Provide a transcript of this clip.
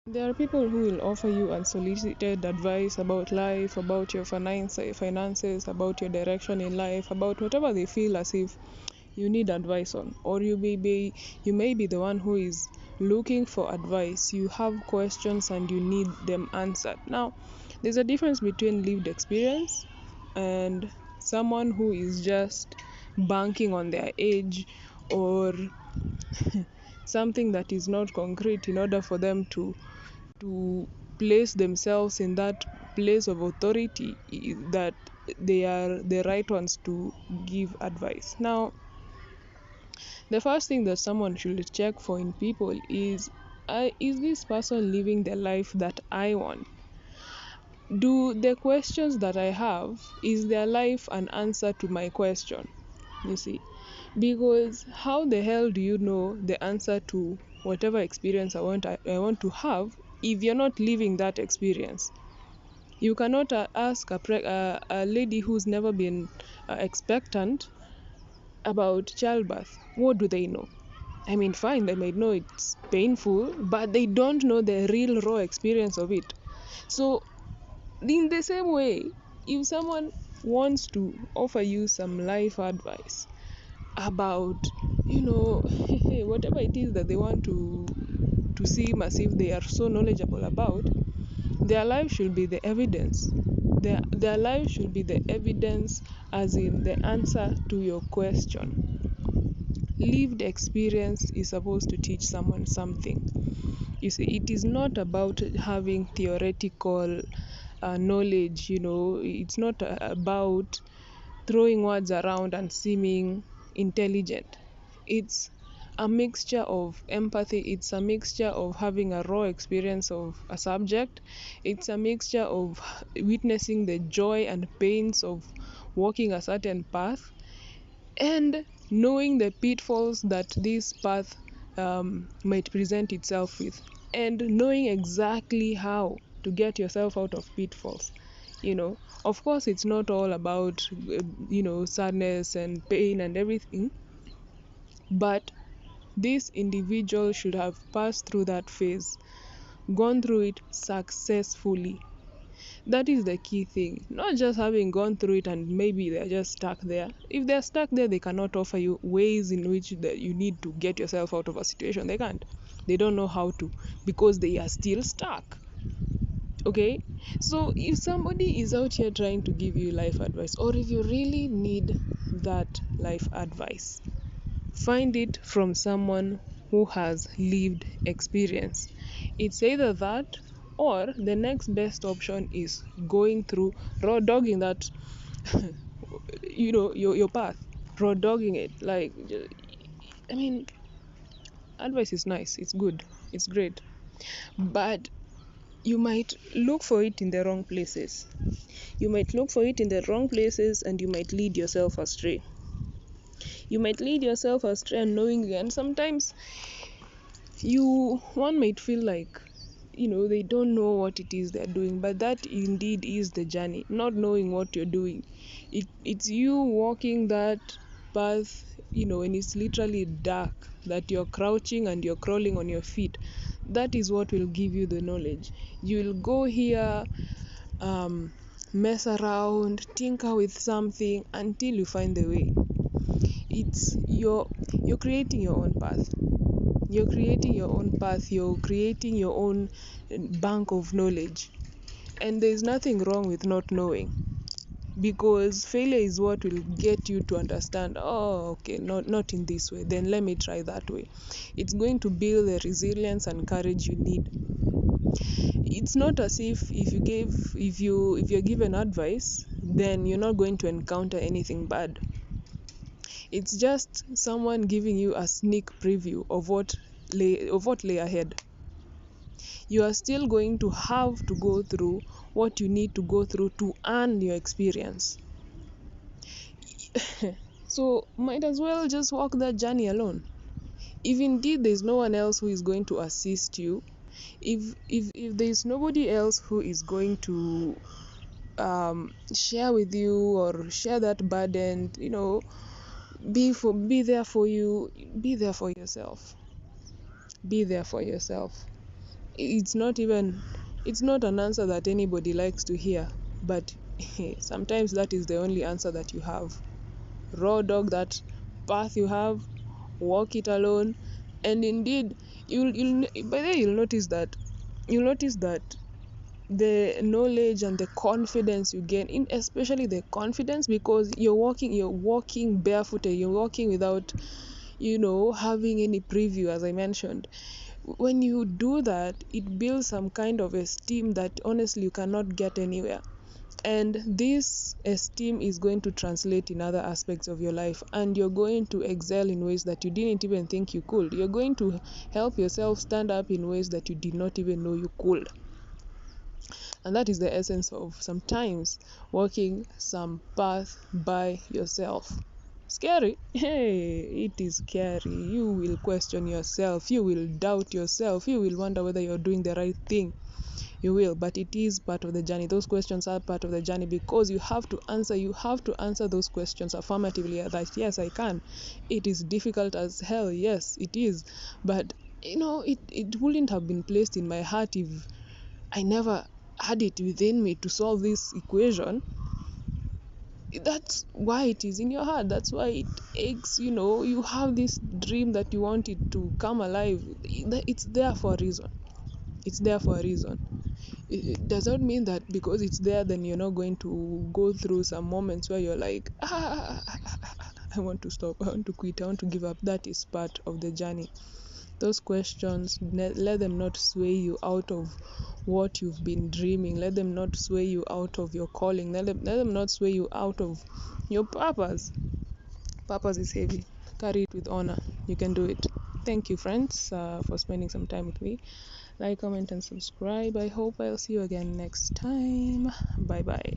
There are people who will offer you unsolicited advice about life, about your finances, about your direction in life, about whatever they feel as if you need advice on. Or you may be the one who is looking for advice. You have questions and you need them answered. Now, there's a difference between lived experience and someone who is just banking on their age or something that is not concrete in order for them to place themselves in that place of authority that they are the right ones to give advice. Now, the first thing that someone should check for in people is this person living the life that I want? Do the questions that I have, is their life an answer to my question? You see, because how the hell do you know the answer to whatever experience I want to have if you're not living that experience? You cannot ask a lady who's never been expectant about childbirth. What do they know? I mean, fine, they might know it's painful, but they don't know the real raw experience of it. So, in the same way, if someone wants to offer you some life advice about, whatever it is that they want to seem as if they are so knowledgeable about, their life should be the evidence. Their life should be the evidence, as in the answer to your question. Lived experience is supposed to teach someone something. You see, it is not about having theoretical knowledge, it's not about throwing words around and seeming intelligent. It's a mixture of empathy, it's a mixture of having a raw experience of a subject, it's a mixture of witnessing the joy and pains of walking a certain path, and knowing the pitfalls that this path might present itself with, and knowing exactly how to get yourself out of pitfalls. Of course, it's not all about sadness and pain and everything, but this individual should have passed through that phase, gone through it successfully. That is the key thing. Not just having gone through it and maybe they're just stuck there. If they're stuck there, they cannot offer you ways in which that you need to get yourself out of a situation. They can't. They don't know how to, because they are still stuck. Okay? So if somebody is out here trying to give you life advice, or if you really need that life advice, find it from someone who has lived experience. It's either that, or the next best option is going through raw dogging that your path, raw dogging it. Like, I mean, advice is nice, it's good, it's great, but you might look for it in the wrong places. You might look for it in the wrong places, and you might lead yourself astray. You might lead yourself astray unknowingly, and sometimes one might feel like they don't know what it is they're doing, but that indeed is the journey, not knowing what you're doing. It's you walking that path, when it's literally dark, that you're crouching and you're crawling on your feet. That is what will give you the knowledge. You'll go here, mess around, tinker with something until you find the way. It's you're creating your own path. You're creating your own path, you're creating your own bank of knowledge. And there's nothing wrong with not knowing, because failure is what will get you to understand, oh, okay, not in this way, then let me try that way. It's going to build the resilience and courage you need. It's not as if you're given advice, then you're not going to encounter anything bad. It's just someone giving you a sneak preview of what lay ahead. You are still going to have to go through what you need to go through to earn your experience. So might as well just walk that journey alone. If indeed there's no one else who is going to assist you, if there's nobody else who is going to share with you or share that burden, be there for you, be there for yourself. Be there for yourself. it's not even, it's not an answer that anybody likes to hear, but sometimes that is the only answer that you have. Raw dog that path you have, walk it alone. And indeed, you'll by the way, you'll notice that the knowledge and the confidence you gain, in especially the confidence, because you're walking barefooted, you're walking without having any preview, as I mentioned. When you do that, it builds some kind of esteem that honestly you cannot get anywhere. And this esteem is going to translate in other aspects of your life, and you're going to excel in ways that you didn't even think you could. You're going to help yourself stand up in ways that you did not even know you could. And that is the essence of sometimes walking some path by yourself. Scary? Hey, it is scary. You will question yourself, you will doubt yourself, you will wonder whether you're doing the right thing. You will, but it is part of the journey. Those questions are part of the journey, because you have to answer those questions affirmatively, that yes, I can. It is difficult as hell, yes it is, but it wouldn't have been placed in my heart if I never had it within me to solve this equation. That's why it is in your heart. That's why it aches. You have this dream that you want it to come alive. It's there for a reason. It's there for a reason. It does not mean that because it's there, then you're not going to go through some moments where you're like, I want to stop, I want to quit, I want to give up. That is part of the journey. Those questions, let them not sway you out of what you've been dreaming. Let them not sway you out of your calling. Let them not sway you out of your purpose. Purpose is heavy. Carry it with honor. You can do it. Thank you, friends, for spending some time with me. Like, comment, and subscribe. I hope I'll see you again next time. Bye bye.